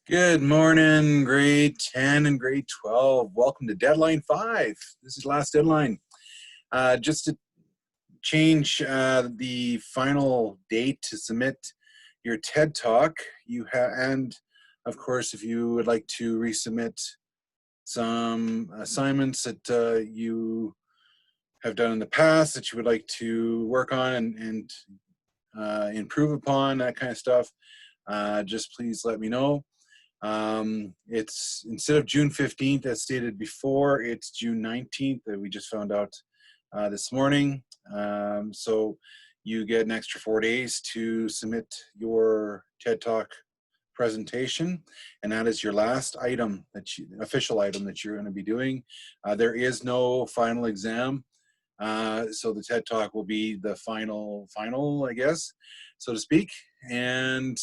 Good morning, grade 10 and grade 12. Welcome to deadline 5. This is last deadline. Just to change the final date to submit your TED Talk, and of course, if you would like to resubmit some assignments that you have done in the past that you would like to work on and improve upon, that kind of stuff, just please let me know. It's instead of June 15th as stated before, it's June 19th that we just found out this morning. So you get an extra 4 days to submit your TED Talk presentation, and that is your last item, official item that you're going to be doing. There is no final exam, so the TED Talk will be the final, I guess, so to speak. And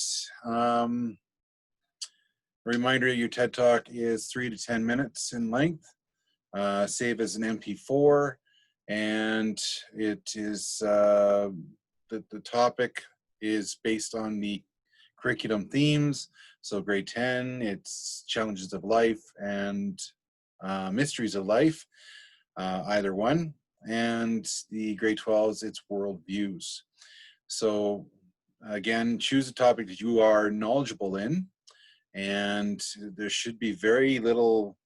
reminder, your TED Talk is 3 to 10 minutes in length. Save as an MP4, and it is the topic is based on the curriculum themes. So grade 10, it's challenges of life and mysteries of life, either one. And the grade 12s, it's world views. So again, choose a topic that you are knowledgeable in, and there should be very little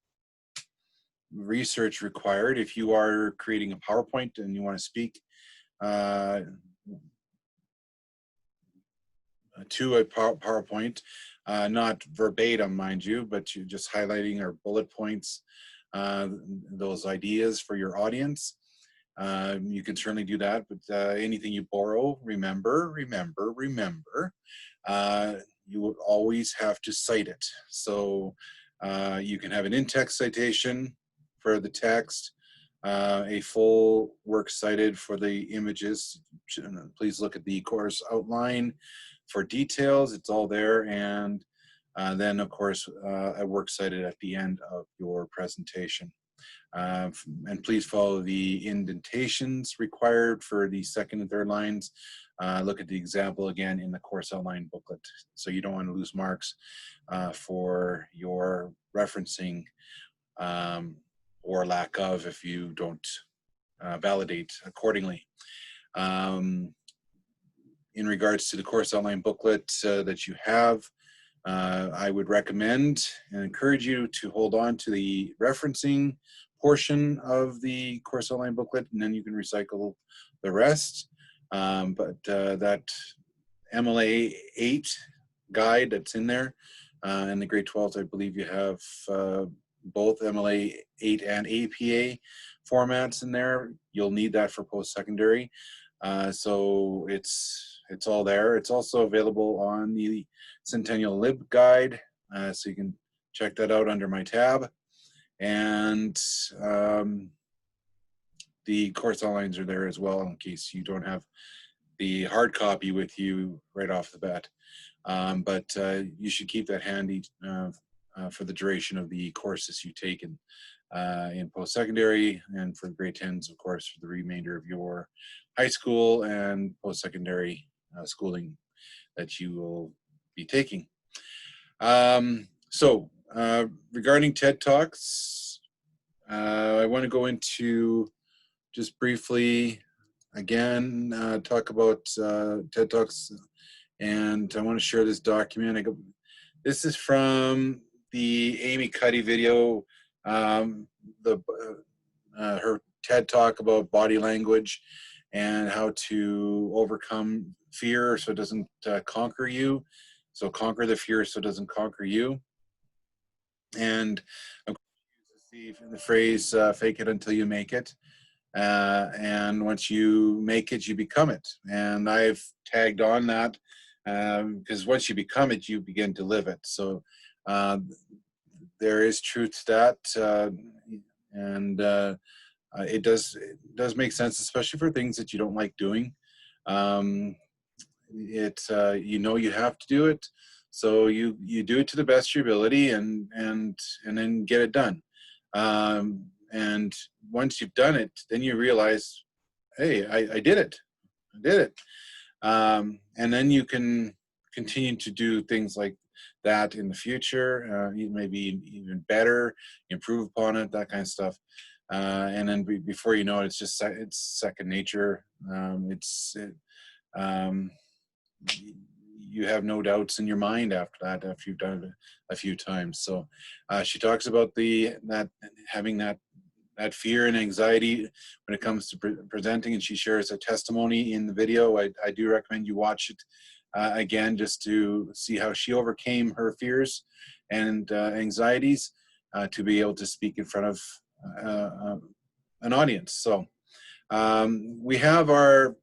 research required. If you are creating a PowerPoint and you want to speak to a PowerPoint, not verbatim, mind you, but you're just highlighting or bullet points, those ideas for your audience. You can certainly do that, but anything you borrow, remember, you will always have to cite it. So you can have an in-text citation for the text, a full work cited for the images. Please look at the course outline for details. It's all there. And then, of course, a work cited at the end of your presentation. And please follow the indentations required for the second and third lines. Look at the example again in the course outline booklet, so you don't want to lose marks for your referencing or lack of if you don't validate accordingly. In regards to the course outline booklet that you have, I would recommend and encourage you to hold on to the referencing portion of the course outline booklet, and then you can recycle the rest. But that MLA 8 guide that's in there, in the grade 12s, I believe you have both MLA 8 and APA formats in there. You'll need that for post-secondary. So it's all there. It's also available on the Centennial Lib guide, so you can check that out under my tab. And the course outlines are there as well in case you don't have the hard copy with you right off the bat. But you should keep that handy for the duration of the courses you take in post-secondary, and for grade 10s, of course, for the remainder of your high school and post-secondary schooling that you will be taking. Regarding TED Talks, I want to go into just briefly again talk about TED Talks, and I want to share this document. This is from the Amy Cuddy video, her TED Talk about body language and how to overcome fear so it doesn't conquer you. So conquer the fear so it doesn't conquer you. And of course, you use the phrase fake it until you make it. And once you make it, you become it. And I've tagged on that because once you become it, you begin to live it. So there is truth to that. It does make sense, especially for things that you don't like doing. You know you have to do it, so you do it to the best of your ability, and then get it done. And once you've done it, then you realize, hey, I did it. And then you can continue to do things like that in the future, maybe even better, improve upon it, that kind of stuff. And then before you know it, it's just it's second nature. Um, you have no doubts in your mind after that, after you've done it a few times. So she talks about that having that fear and anxiety when it comes to presenting, and she shares a testimony in the video. I do recommend you watch it again, just to see how she overcame her fears and anxieties to be able to speak in front of an audience. So we have our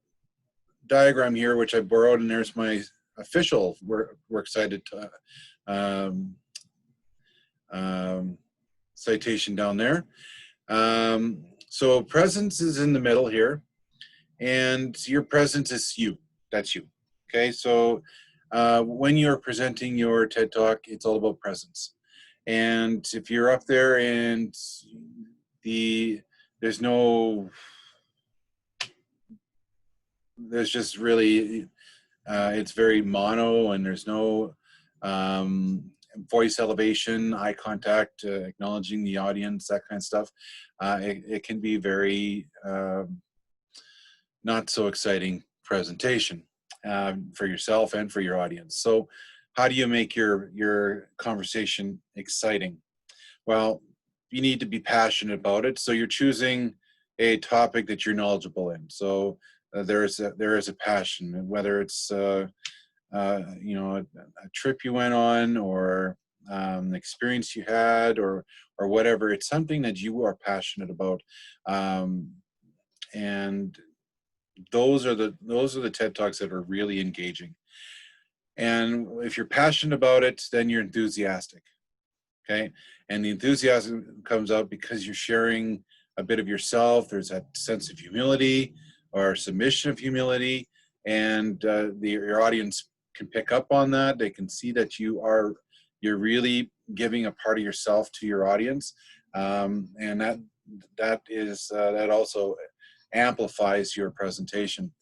diagram here, which I borrowed, and there's my official works cited citation down there. So presence is in the middle here, and your presence is you. That's you. Okay, so when you're presenting your TED Talk, it's all about presence. And if you're up there and there's just really, it's very mono, and there's no voice elevation, eye contact, acknowledging the audience, that kind of stuff. It can be very not so exciting presentation for yourself and for your audience. So how do you make your conversation exciting? Well, you need to be passionate about it. So you're choosing a topic that you're knowledgeable in. So there is a passion, and whether it's a trip you went on, or an experience you had, or whatever. It's something that you are passionate about, and those are the TED Talks that are really engaging. And if you're passionate about it, then you're enthusiastic. Okay, and the enthusiasm comes out because you're sharing a bit of yourself. There's that sense of humility, or submission of humility, and your audience can pick up on that. They can see that you're really giving a part of yourself to your audience, and that also amplifies your presentation.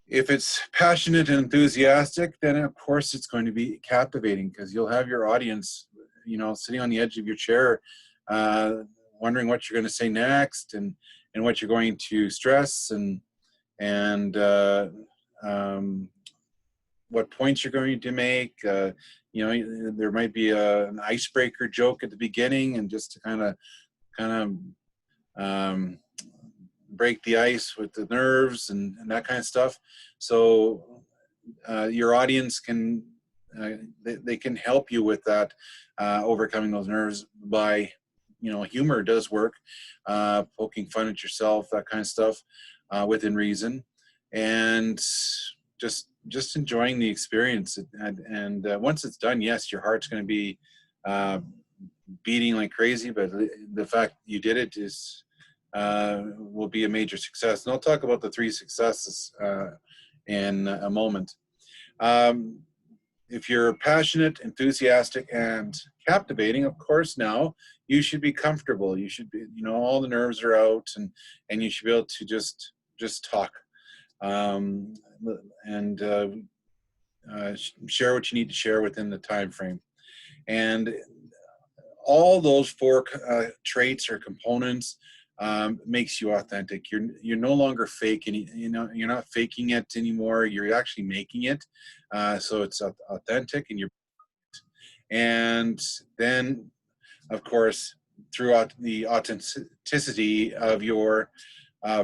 If it's passionate and enthusiastic, then of course it's going to be captivating, because you'll have your audience, sitting on the edge of your chair, wondering what you're going to say next, and what you're going to stress, and what points you're going to make. There might be an icebreaker joke at the beginning, and just to kind of break the ice with the nerves and that kind of stuff. So your audience can they can help you with that, overcoming those nerves by, humor does work, poking fun at yourself, that kind of stuff, within reason, and just enjoying the experience. And once it's done, yes, your heart's going to be beating like crazy, but the fact you did it will be a major success. And I'll talk about the 3 successes in a moment. If you're passionate, enthusiastic, and captivating, of course, now you should be comfortable. You should be, all the nerves are out, and you should be able to just talk, and share what you need to share within the time frame. And all those 4 traits or components makes you authentic. You're no longer fake, and you're not faking it anymore. You're actually making it. So it's authentic, and then, of course, throughout the authenticity of your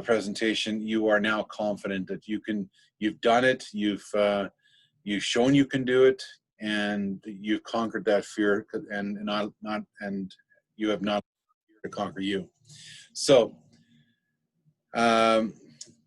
presentation, you are now confident that you've done it. You've shown you can do it, and you've conquered that fear, and you have not to conquer you. So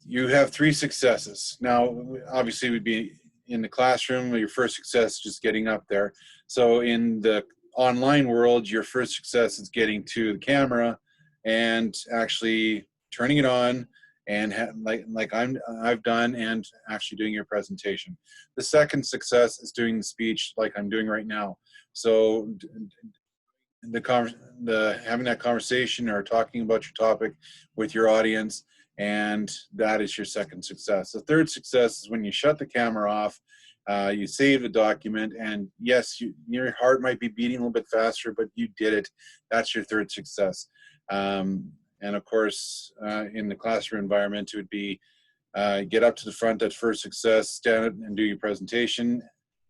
you have 3 successes. Now, obviously, we'd be in the classroom. Your first success is just getting up there. So in the online world, your first success is getting to the camera and actually turning it on, and I've done, and actually doing your presentation. The second success is doing the speech like I'm doing right now. So having that conversation or talking about your topic with your audience, and that is your second success. The third success is when you shut the camera off You save the document, and yes, your heart might be beating a little bit faster, but you did it. That's your third success. And of course, in the classroom environment, it would be get up to the front, that's first success, stand up and do your presentation,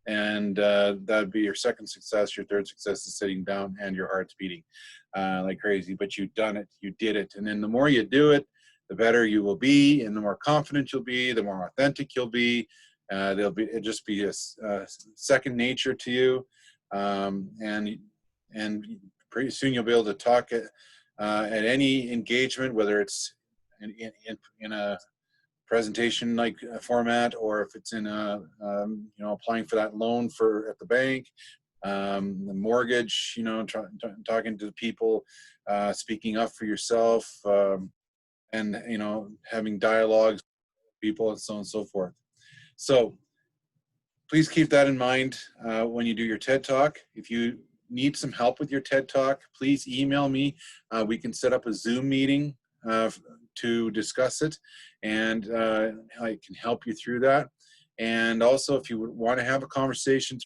and that'd be your second success. Your third success is sitting down and your heart's beating like crazy, but you've done it, you did it. And then the more you do it, the better you will be, and the more confident you'll be, the more authentic you'll be. It'll just be a second nature to you, and pretty soon you'll be able to talk at any engagement, whether it's in a presentation like format, or if it's in a applying for that loan at the bank, the mortgage, talking to the people, speaking up for yourself, and having dialogues with people, and so on and so forth. So please keep that in mind when you do your TED Talk. If you need some help with your TED Talk, please email me. We can set up a Zoom meeting to discuss it, and I can help you through that. And also, if you want to have a conversation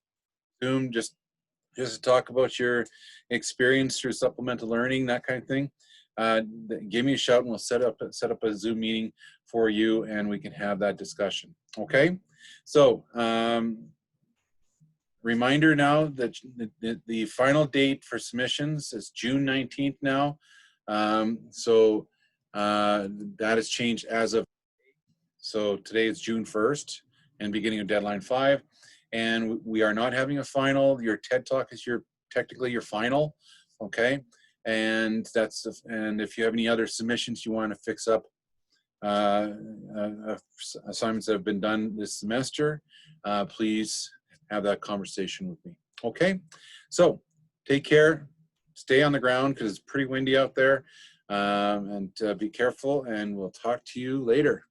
through Zoom, just to talk about your experience through supplemental learning, that kind of thing, give me a shout, and we'll set up a Zoom meeting for you, and we can have that discussion. Okay, so reminder now that the final date for submissions is June 19th now. So that has changed as of, so today is June 1st and beginning of deadline 5. And we are not having a final. Your TED Talk is technically your final, okay? And if you have any other submissions you want to fix up, assignments that have been done this semester, please have that conversation with me. Okay, so take care, stay on the ground because it's pretty windy out there, and be careful, and we'll talk to you later.